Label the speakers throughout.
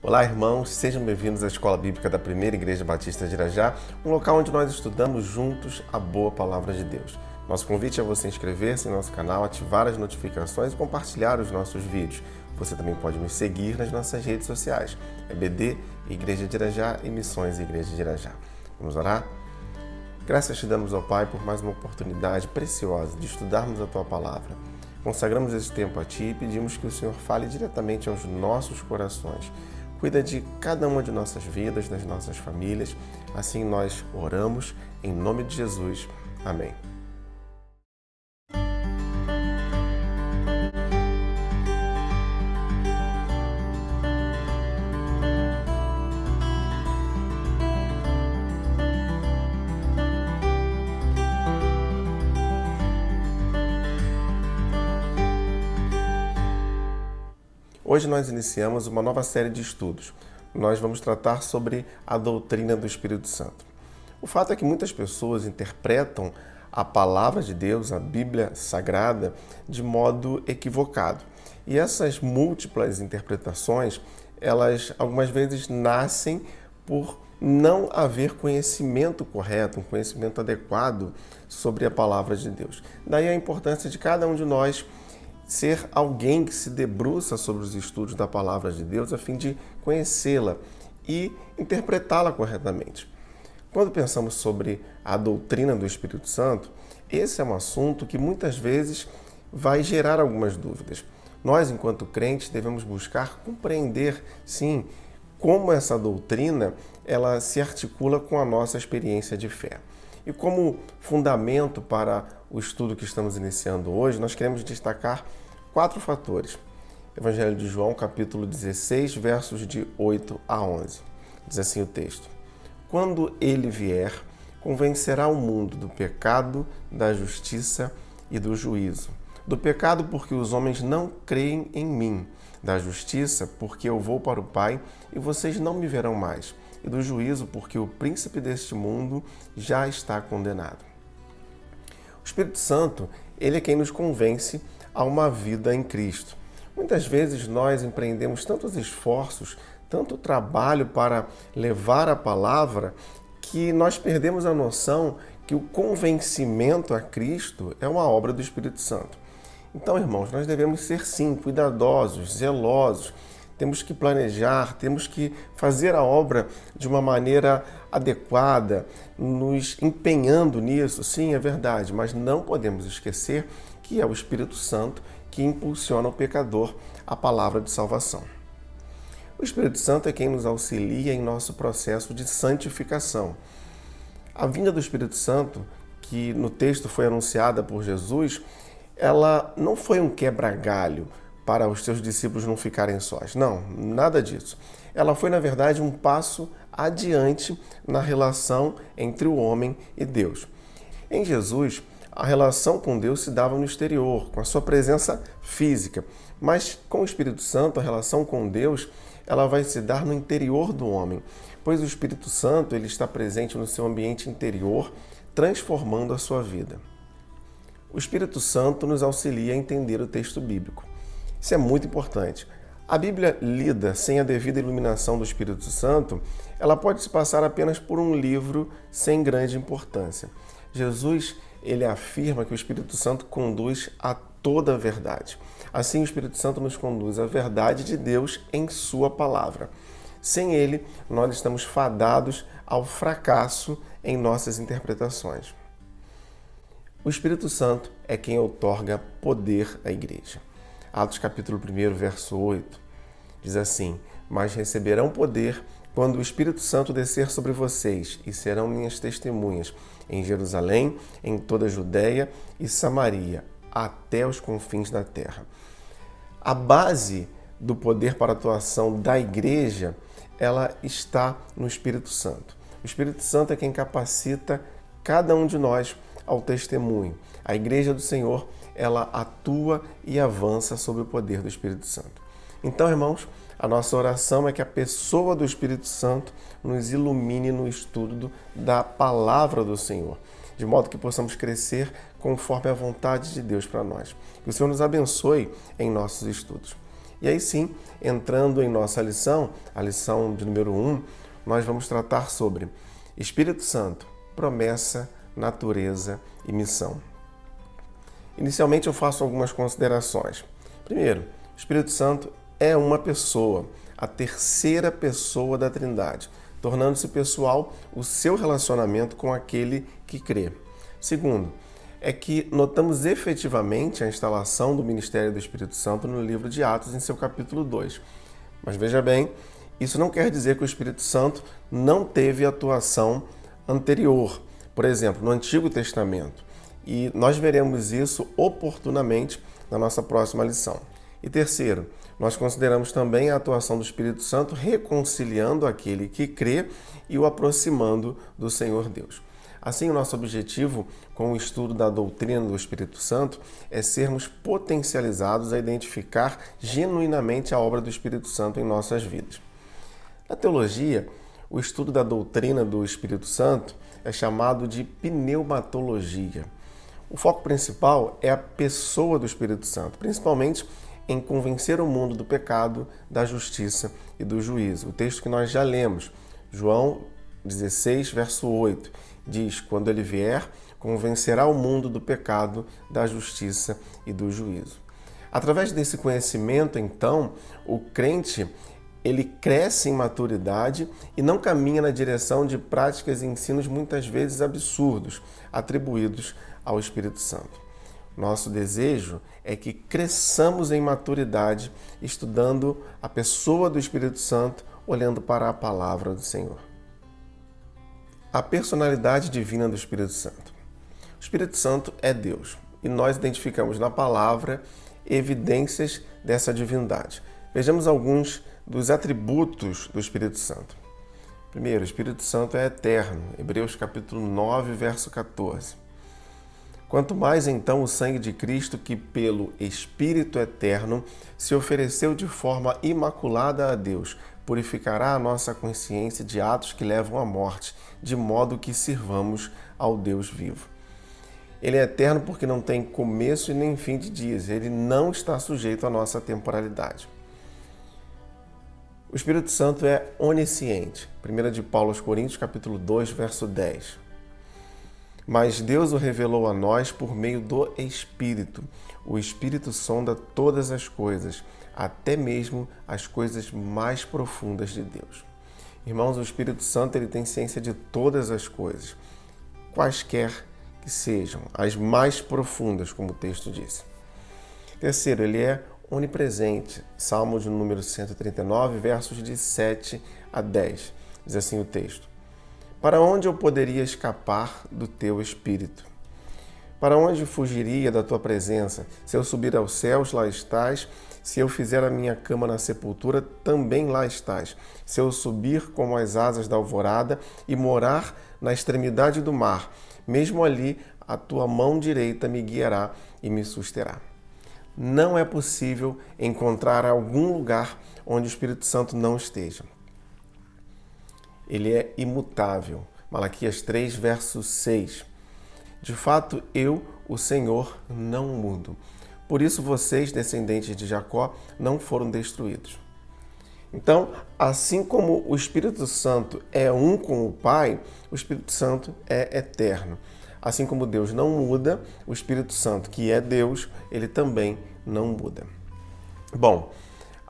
Speaker 1: Olá, irmãos, sejam bem-vindos à Escola Bíblica da Primeira Igreja Batista de Irajá, um local onde nós estudamos juntos a boa palavra de Deus. Nosso convite é você inscrever-se em nosso canal, ativar as notificações e compartilhar os nossos vídeos. Você também pode nos seguir nas nossas redes sociais, EBD, Igreja de Irajá e Missões Igreja de Irajá. Vamos orar? Graças te damos ao Pai por mais uma oportunidade preciosa de estudarmos a Tua Palavra. Consagramos esse tempo a Ti e pedimos que o Senhor fale diretamente aos nossos corações. Cuida de cada uma de nossas vidas, das nossas famílias. Assim nós oramos, em nome de Jesus. Amém. Hoje nós iniciamos uma nova série de estudos. Nós vamos tratar sobre a doutrina do Espírito Santo. O fato é que muitas pessoas interpretam a palavra de Deus, a Bíblia Sagrada, de modo equivocado. E essas múltiplas interpretações, elas algumas vezes nascem por não haver conhecimento correto, um conhecimento adequado sobre a palavra de Deus. Daí a importância de cada um de nós ser alguém que se debruça sobre os estudos da palavra de Deus a fim de conhecê-la e interpretá-la corretamente. Quando pensamos sobre a doutrina do Espírito Santo, esse é um assunto que muitas vezes vai gerar algumas dúvidas. Nós, enquanto crentes, devemos buscar compreender, sim, como essa doutrina ela se articula com a nossa experiência de fé. E como fundamento para o estudo que estamos iniciando hoje, nós queremos destacar 4 fatores. Evangelho de João, capítulo 16, versos de 8 a 11. Diz assim o texto: Quando ele vier, convencerá o mundo do pecado, da justiça e do juízo. Do pecado, porque os homens não creem em mim. Da justiça, porque eu vou para o Pai e vocês não me verão mais. E do juízo, porque o príncipe deste mundo já está condenado. O Espírito Santo, ele é quem nos convence a uma vida em Cristo. Muitas vezes nós empreendemos tantos esforços, tanto trabalho para levar a palavra, que nós perdemos a noção que o convencimento a Cristo é uma obra do Espírito Santo. Então, irmãos, nós devemos ser, sim, cuidadosos, zelosos. Temos que planejar, temos que fazer a obra de uma maneira adequada, nos empenhando nisso, sim, é verdade, mas não podemos esquecer que é o Espírito Santo que impulsiona o pecador à palavra de salvação. O Espírito Santo é quem nos auxilia em nosso processo de santificação. A vinda do Espírito Santo, que no texto foi anunciada por Jesus, ela não foi um quebra-galho para os seus discípulos não ficarem sós. Não, nada disso. Ela foi, na verdade, um passo adiante na relação entre o homem e Deus. Em Jesus, a relação com Deus se dava no exterior, com a sua presença física. Mas com o Espírito Santo, a relação com Deus, ela vai se dar no interior do homem, pois o Espírito Santo ele está presente no seu ambiente interior, transformando a sua vida. O Espírito Santo nos auxilia a entender o texto bíblico. Isso é muito importante. A Bíblia lida sem a devida iluminação do Espírito Santo, ela pode se passar apenas por um livro sem grande importância. Jesus, ele afirma que o Espírito Santo conduz a toda a verdade. Assim, o Espírito Santo nos conduz à verdade de Deus em sua palavra. Sem ele, nós estamos fadados ao fracasso em nossas interpretações. O Espírito Santo é quem outorga poder à igreja. Atos capítulo 1, verso 8, diz assim: Mas receberão poder quando o Espírito Santo descer sobre vocês, e serão minhas testemunhas em Jerusalém, em toda a Judéia e Samaria, até os confins da terra. A base do poder para a atuação da igreja, ela está no Espírito Santo. O Espírito Santo é quem capacita cada um de nós ao testemunho. A igreja do Senhor, ela atua e avança sob o poder do Espírito Santo. Então, irmãos, a nossa oração é que a pessoa do Espírito Santo nos ilumine no estudo da palavra do Senhor, de modo que possamos crescer conforme a vontade de Deus para nós. Que o Senhor nos abençoe em nossos estudos. E aí sim, entrando em nossa lição, a lição de número 1, nós vamos tratar sobre Espírito Santo, promessa, natureza e missão. Inicialmente eu faço algumas considerações. Primeiro, o Espírito Santo é uma pessoa, a terceira pessoa da Trindade, tornando-se pessoal o seu relacionamento com aquele que crê. Segundo, é que notamos efetivamente a instalação do ministério do Espírito Santo no livro de Atos, em seu capítulo 2. Mas veja bem, isso não quer dizer que o Espírito Santo não teve atuação anterior, por exemplo, no Antigo Testamento. E nós veremos isso oportunamente na nossa próxima lição. E terceiro, nós consideramos também a atuação do Espírito Santo reconciliando aquele que crê e o aproximando do Senhor Deus. Assim, o nosso objetivo com o estudo da doutrina do Espírito Santo é sermos potencializados a identificar genuinamente a obra do Espírito Santo em nossas vidas. Na teologia, o estudo da doutrina do Espírito Santo é chamado de pneumatologia. O foco principal é a pessoa do Espírito Santo, principalmente em convencer o mundo do pecado, da justiça e do juízo. O texto que nós já lemos, João 16, verso 8, diz: quando ele vier, convencerá o mundo do pecado, da justiça e do juízo. Através desse conhecimento, então, o crente ele cresce em maturidade e não caminha na direção de práticas e ensinos muitas vezes absurdos, atribuídos ao Espírito Santo. Nosso desejo é que cresçamos em maturidade, estudando a pessoa do Espírito Santo, olhando para a palavra do Senhor. A personalidade divina do Espírito Santo. O Espírito Santo é Deus e nós identificamos na palavra evidências dessa divindade. Vejamos alguns dos atributos do Espírito Santo. Primeiro, o Espírito Santo é eterno. Hebreus capítulo 9, verso 14. Quanto mais então o sangue de Cristo, que pelo Espírito eterno se ofereceu de forma imaculada a Deus, purificará a nossa consciência de atos que levam à morte, de modo que sirvamos ao Deus vivo. Ele é eterno porque não tem começo e nem fim de dias. Ele não está sujeito à nossa temporalidade. O Espírito Santo é onisciente. 1 de Paulo aos Coríntios, capítulo 2, verso 10. Mas Deus o revelou a nós por meio do Espírito. O Espírito sonda todas as coisas, até mesmo as coisas mais profundas de Deus. Irmãos, o Espírito Santo ele tem ciência de todas as coisas, quaisquer que sejam, as mais profundas, como o texto diz. Terceiro, ele é onipresente. Salmo de número 139, versos de 7 a 10. Diz assim o texto: para onde eu poderia escapar do teu Espírito? Para onde fugiria da tua presença? Se eu subir aos céus, lá estás. Se eu fizer a minha cama na sepultura, também lá estás. Se eu subir como as asas da alvorada e morar na extremidade do mar, mesmo ali a tua mão direita me guiará e me susterá. Não é possível encontrar algum lugar onde o Espírito Santo não esteja. Ele é imutável. Malaquias 3, verso 6. De fato, eu, o Senhor, não mudo. Por isso vocês, descendentes de Jacó, não foram destruídos. Então, assim como o Espírito Santo é um com o Pai, o Espírito Santo é eterno. Assim como Deus não muda, o Espírito Santo, que é Deus, ele também não muda. Bom,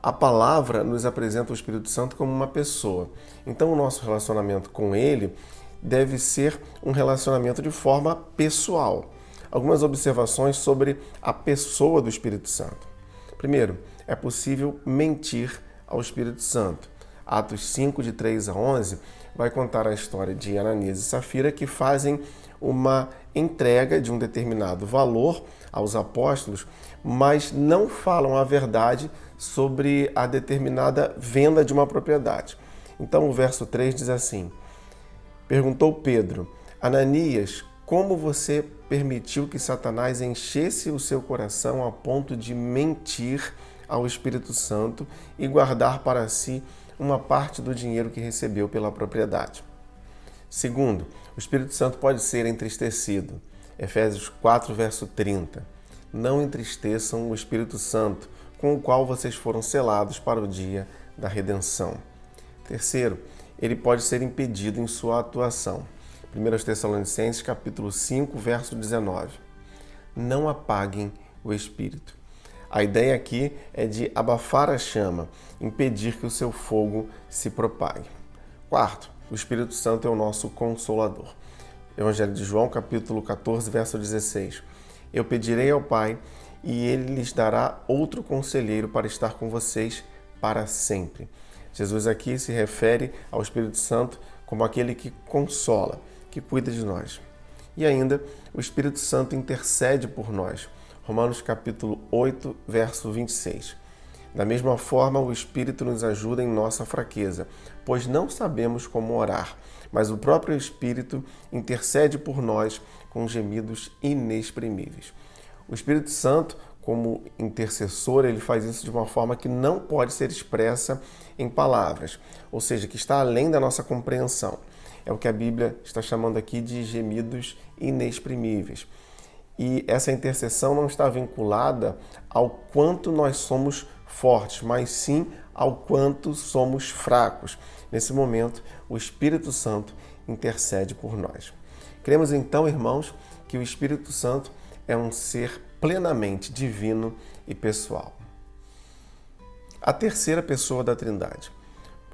Speaker 1: a palavra nos apresenta o Espírito Santo como uma pessoa. Então, o nosso relacionamento com ele deve ser um relacionamento de forma pessoal. Algumas observações sobre a pessoa do Espírito Santo. Primeiro, é possível mentir ao Espírito Santo. Atos 5, de 3 a 11, vai contar a história de Ananias e Safira que fazem uma entrega de um determinado valor aos apóstolos, mas não falam a verdade sobre a determinada venda de uma propriedade. Então o verso 3 diz assim: perguntou Pedro: Ananias, como você permitiu que Satanás enchesse o seu coração a ponto de mentir ao Espírito Santo e guardar para si uma parte do dinheiro que recebeu pela propriedade? Segundo, o Espírito Santo pode ser entristecido. Efésios 4, verso 30. Não entristeçam o Espírito Santo, com o qual vocês foram selados para o dia da redenção. Terceiro, ele pode ser impedido em sua atuação. 1 Tessalonicenses capítulo 5, verso 19. Não apaguem o Espírito. A ideia aqui é de abafar a chama, impedir que o seu fogo se propague. Quarto, o Espírito Santo é o nosso Consolador. Evangelho de João, capítulo 14, verso 16. Eu pedirei ao Pai e ele lhes dará outro conselheiro para estar com vocês para sempre. Jesus aqui se refere ao Espírito Santo como aquele que consola, que cuida de nós. E ainda, o Espírito Santo intercede por nós. Romanos capítulo 8, verso 26. Da mesma forma, o Espírito nos ajuda em nossa fraqueza, pois não sabemos como orar, mas o próprio Espírito intercede por nós com gemidos inexprimíveis. O Espírito Santo, como intercessor, ele faz isso de uma forma que não pode ser expressa em palavras, ou seja, que está além da nossa compreensão. É o que a Bíblia está chamando aqui de gemidos inexprimíveis. E essa intercessão não está vinculada ao quanto nós somos fortes, mas sim ao quanto somos fracos. Nesse momento, o Espírito Santo intercede por nós. Cremos então, irmãos, que o Espírito Santo é um ser plenamente divino e pessoal. A terceira pessoa da Trindade.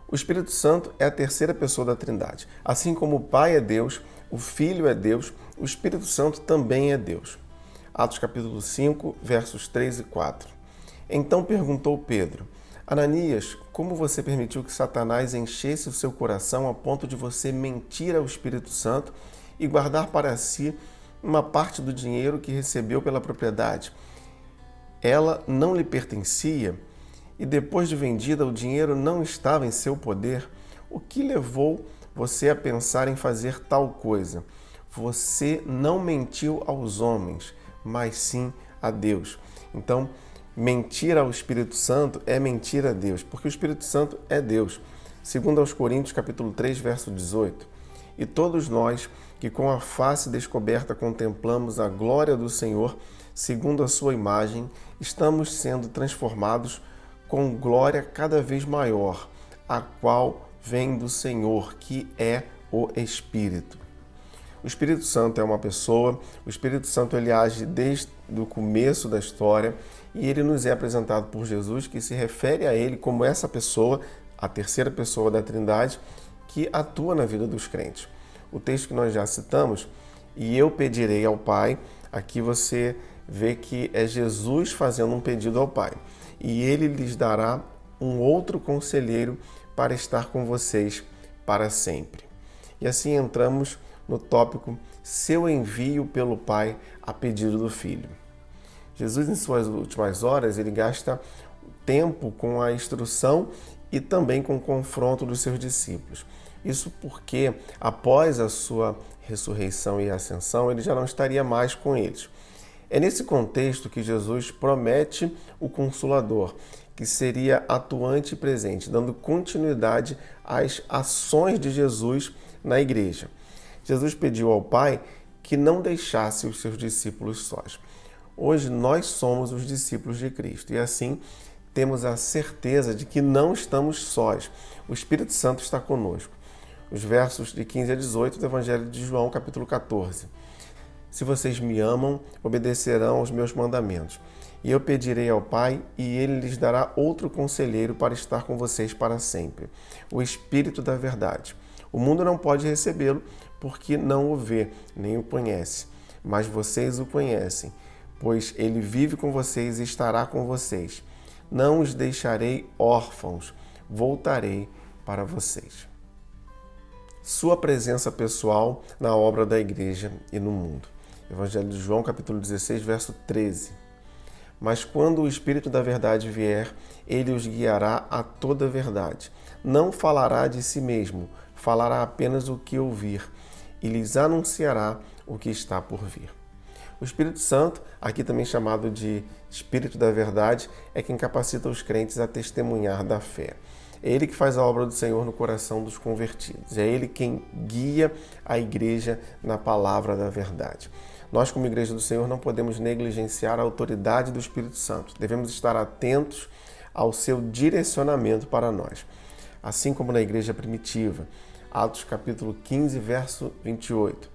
Speaker 1: O Espírito Santo é a terceira pessoa da Trindade. Assim como o Pai é Deus, o Filho é Deus, o Espírito Santo também é Deus. Atos capítulo 5, versos 3 e 4. Então perguntou Pedro: Ananias, como você permitiu que Satanás enchesse o seu coração a ponto de você mentir ao Espírito Santo e guardar para si uma parte do dinheiro que recebeu pela propriedade? Ela não lhe pertencia e depois de vendida o dinheiro não estava em seu poder? O que levou você a pensar em fazer tal coisa? Você não mentiu aos homens, mas sim a Deus. Então, mentir ao Espírito Santo é mentir a Deus, porque o Espírito Santo é Deus. Segundo aos Coríntios, capítulo 3, verso 18. E todos nós, que com a face descoberta contemplamos a glória do Senhor, segundo a sua imagem, estamos sendo transformados com glória cada vez maior, a qual vem do Senhor, que é o Espírito. O Espírito Santo é uma pessoa, o Espírito Santo ele age desde o começo da história e ele nos é apresentado por Jesus, que se refere a ele como essa pessoa, a terceira pessoa da Trindade, que atua na vida dos crentes. O texto que nós já citamos, e eu pedirei ao Pai, aqui você vê que é Jesus fazendo um pedido ao Pai. E ele lhes dará um outro conselheiro para estar com vocês para sempre. E assim entramos no tópico seu envio pelo Pai a pedido do Filho. Jesus, em suas últimas horas, ele gasta tempo com a instrução e também com o confronto dos seus discípulos. Isso porque, após a sua ressurreição e ascensão, ele já não estaria mais com eles. É nesse contexto que Jesus promete o Consolador, que seria atuante e presente, dando continuidade às ações de Jesus na igreja. Jesus pediu ao Pai que não deixasse os seus discípulos sós. Hoje nós somos os discípulos de Cristo e assim temos a certeza de que não estamos sós. O Espírito Santo está conosco. Os versos de 15 a 18 do Evangelho de João, capítulo 14. Se vocês me amam, obedecerão aos meus mandamentos. E eu pedirei ao Pai, e ele lhes dará outro conselheiro para estar com vocês para sempre, o Espírito da verdade. O mundo não pode recebê-lo, porque não o vê, nem o conhece. Mas vocês o conhecem, pois ele vive com vocês e estará com vocês. Não os deixarei órfãos, voltarei para vocês. Sua presença pessoal na obra da igreja e no mundo. Evangelho de João, capítulo 16, verso 13. Mas quando o Espírito da verdade vier, ele os guiará a toda a verdade. Não falará de si mesmo, falará apenas o que ouvir e lhes anunciará o que está por vir. O Espírito Santo, aqui também chamado de Espírito da verdade, é quem capacita os crentes a testemunhar da fé. É ele que faz a obra do Senhor no coração dos convertidos. É ele quem guia a igreja na palavra da verdade. Nós, como Igreja do Senhor, não podemos negligenciar a autoridade do Espírito Santo. Devemos estar atentos ao seu direcionamento para nós. Assim como na igreja primitiva, Atos capítulo 15, verso 28.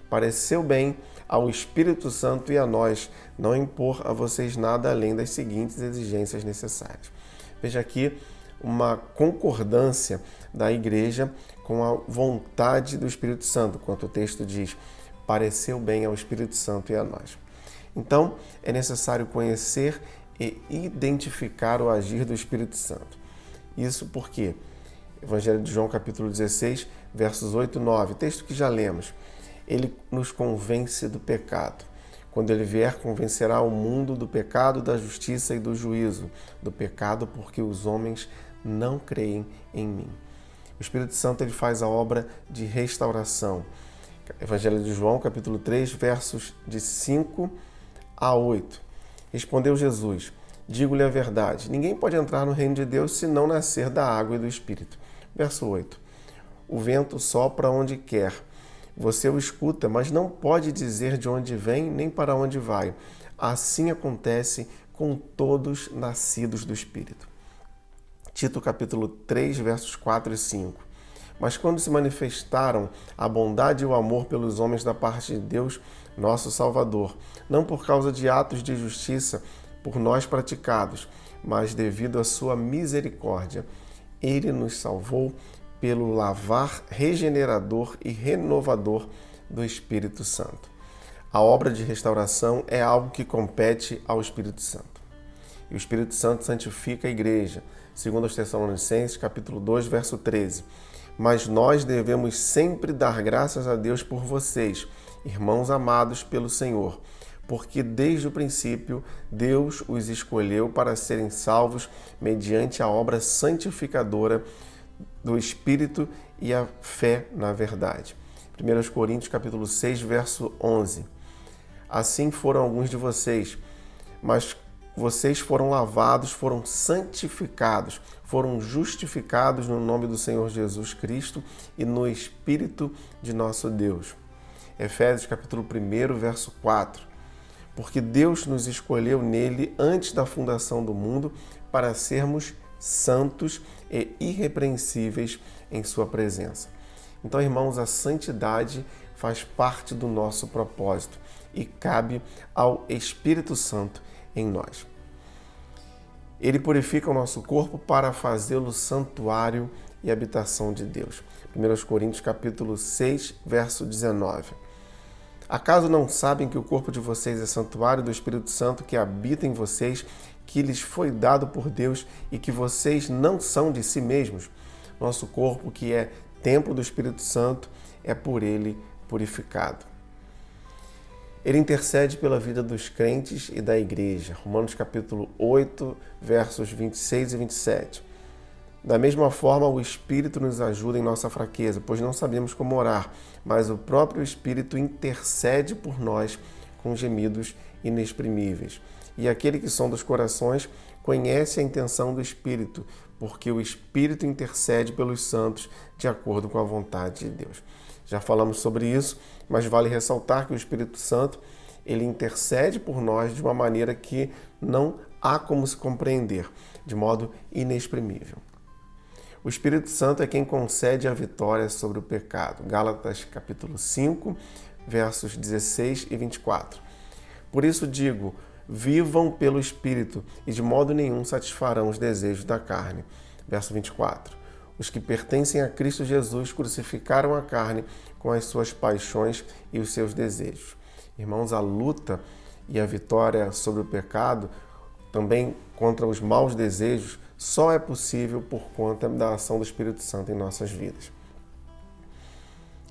Speaker 1: Pareceu bem ao Espírito Santo e a nós não impor a vocês nada além das seguintes exigências necessárias. Veja aqui uma concordância da igreja com a vontade do Espírito Santo, quanto o texto diz, pareceu bem ao Espírito Santo e a nós. Então, é necessário conhecer e identificar o agir do Espírito Santo. Isso porque Evangelho de João, capítulo 16, versos 8 e 9, texto que já lemos, ele nos convence do pecado. Quando ele vier, convencerá o mundo do pecado, da justiça e do juízo. Do pecado porque os homens não creem em mim. O Espírito Santo ele faz a obra de restauração. Evangelho de João, capítulo 3, versos de 5 a 8. Respondeu Jesus, digo-lhe a verdade, ninguém pode entrar no reino de Deus se não nascer da água e do Espírito. Verso 8. O vento sopra onde quer. Você o escuta, mas não pode dizer de onde vem nem para onde vai. Assim acontece com todos nascidos do Espírito. Tito capítulo 3, versos 4 e 5. Mas quando se manifestaram a bondade e o amor pelos homens da parte de Deus, nosso Salvador, não por causa de atos de justiça por nós praticados, mas devido à sua misericórdia, ele nos salvou pelo lavar regenerador e renovador do Espírito Santo. A obra de restauração é algo que compete ao Espírito Santo. E o Espírito Santo santifica a igreja, segundo aos Tessalonicenses, capítulo 2, verso 13. Mas nós devemos sempre dar graças a Deus por vocês, irmãos amados pelo Senhor, porque desde o princípio Deus os escolheu para serem salvos mediante a obra santificadora do Espírito e a fé na verdade. 1 Coríntios capítulo 6, verso 11. Assim foram alguns de vocês, mas vocês foram lavados, foram santificados, foram justificados no nome do Senhor Jesus Cristo e no Espírito de nosso Deus. Efésios capítulo 1, verso 4. Porque Deus nos escolheu nele antes da fundação do mundo para sermos santos e irrepreensíveis em sua presença. Então, irmãos, a santidade faz parte do nosso propósito e cabe ao Espírito Santo em nós. Ele purifica o nosso corpo para fazê-lo santuário e habitação de Deus. 1 Coríntios capítulo 6, verso 19. Acaso não sabem que o corpo de vocês é santuário do Espírito Santo que habita em vocês, que lhes foi dado por Deus e que vocês não são de si mesmos? Nosso corpo, que é templo do Espírito Santo, é por ele purificado. Ele intercede pela vida dos crentes e da igreja. Romanos capítulo 8, versos 26 e 27. Da mesma forma, o Espírito nos ajuda em nossa fraqueza, pois não sabemos como orar, mas o próprio Espírito intercede por nós com gemidos inexprimíveis. E aquele que sonda os corações conhece a intenção do Espírito, porque o Espírito intercede pelos santos de acordo com a vontade de Deus. Já falamos sobre isso, mas vale ressaltar que o Espírito Santo, ele intercede por nós de uma maneira que não há como se compreender, de modo inexprimível. O Espírito Santo é quem concede a vitória sobre o pecado. Gálatas capítulo 5, versos 16 e 24. Por isso digo, vivam pelo Espírito e de modo nenhum satisfarão os desejos da carne. Verso 24. Os que pertencem a Cristo Jesus crucificaram a carne com as suas paixões e os seus desejos. Irmãos, a luta e a vitória sobre o pecado, também contra os maus desejos, só é possível por conta da ação do Espírito Santo em nossas vidas.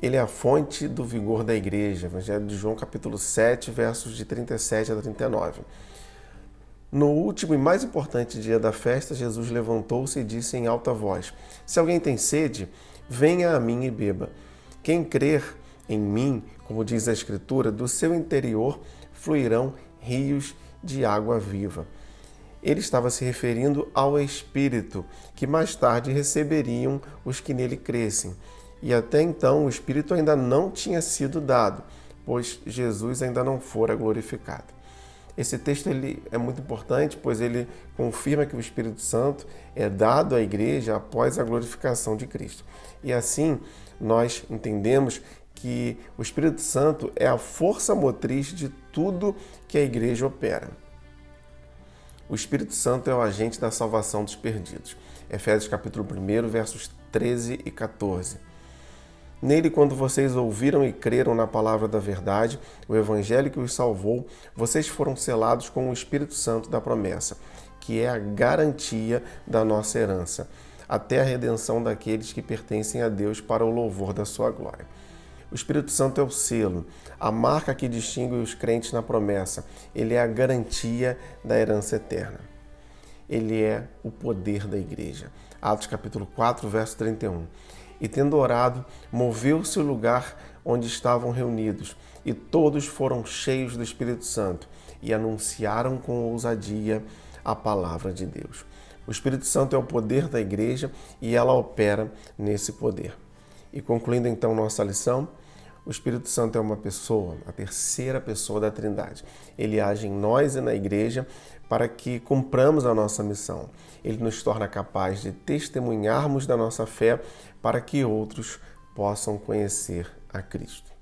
Speaker 1: Ele é a fonte do vigor da igreja. Evangelho de João, capítulo 7, versos de 37 a 39. No último e mais importante dia da festa, Jesus levantou-se e disse em alta voz: Se alguém tem sede, venha a mim e beba. Quem crer em mim, como diz a Escritura, do seu interior fluirão rios de água viva. Ele estava se referindo ao Espírito, que mais tarde receberiam os que nele crescem. E até então o Espírito ainda não tinha sido dado, pois Jesus ainda não fora glorificado. Esse texto ele é muito importante, pois ele confirma que o Espírito Santo é dado à igreja após a glorificação de Cristo. E assim, nós entendemos que o Espírito Santo é a força motriz de tudo que a igreja opera. O Espírito Santo é o agente da salvação dos perdidos. Efésios capítulo 1, versos 13 e 14. Nele, quando vocês ouviram e creram na palavra da verdade, o evangelho que os salvou, vocês foram selados com o Espírito Santo da promessa, que é a garantia da nossa herança, até a redenção daqueles que pertencem a Deus para o louvor da sua glória. O Espírito Santo é o selo, a marca que distingue os crentes na promessa. Ele é a garantia da herança eterna. Ele é o poder da igreja. Atos capítulo 4, verso 31. E tendo orado, moveu-se o lugar onde estavam reunidos, e todos foram cheios do Espírito Santo e anunciaram com ousadia a palavra de Deus. O Espírito Santo é o poder da igreja e ela opera nesse poder. E concluindo então nossa lição, o Espírito Santo é uma pessoa, a terceira pessoa da Trindade. Ele age em nós e na igreja para que cumpramos a nossa missão. Ele nos torna capazes de testemunharmos da nossa fé para que outros possam conhecer a Cristo.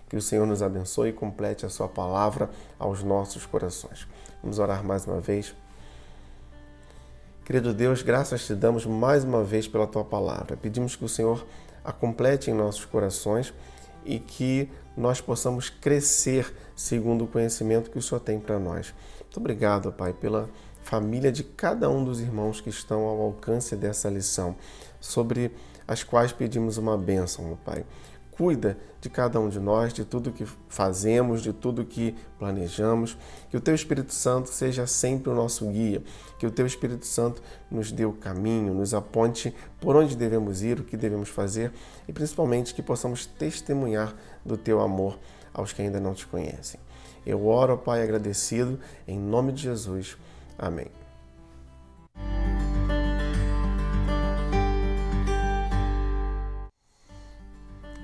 Speaker 1: Que o Senhor nos abençoe e complete a sua palavra aos nossos corações. Vamos orar mais uma vez. Querido Deus, graças te damos mais uma vez pela tua palavra. Pedimos que o Senhor a complete em nossos corações e que nós possamos crescer segundo o conhecimento que o Senhor tem para nós. Muito obrigado, Pai, pela família de cada um dos irmãos que estão ao alcance dessa lição, sobre as quais pedimos uma bênção, meu Pai. Cuida de cada um de nós, de tudo que fazemos, de tudo que planejamos. Que o Teu Espírito Santo seja sempre o nosso guia. Que o Teu Espírito Santo nos dê o caminho, nos aponte por onde devemos ir, o que devemos fazer e principalmente que possamos testemunhar do Teu amor aos que ainda não Te conhecem. Eu oro, Pai, agradecido, em nome de Jesus. Amém.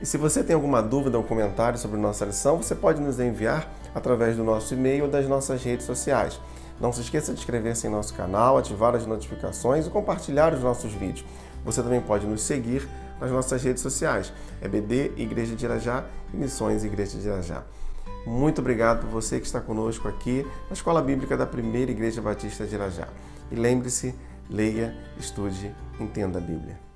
Speaker 1: E se você tem alguma dúvida ou comentário sobre nossa lição, você pode nos enviar através do nosso e-mail ou das nossas redes sociais. Não se esqueça de inscrever-se em nosso canal, ativar as notificações e compartilhar os nossos vídeos. Você também pode nos seguir nas nossas redes sociais, EBD, Igreja de Irajá e Missões Igreja de Irajá. Muito obrigado por você que está conosco aqui na Escola Bíblica da Primeira Igreja Batista de Irajá. E lembre-se, leia, estude, entenda a Bíblia.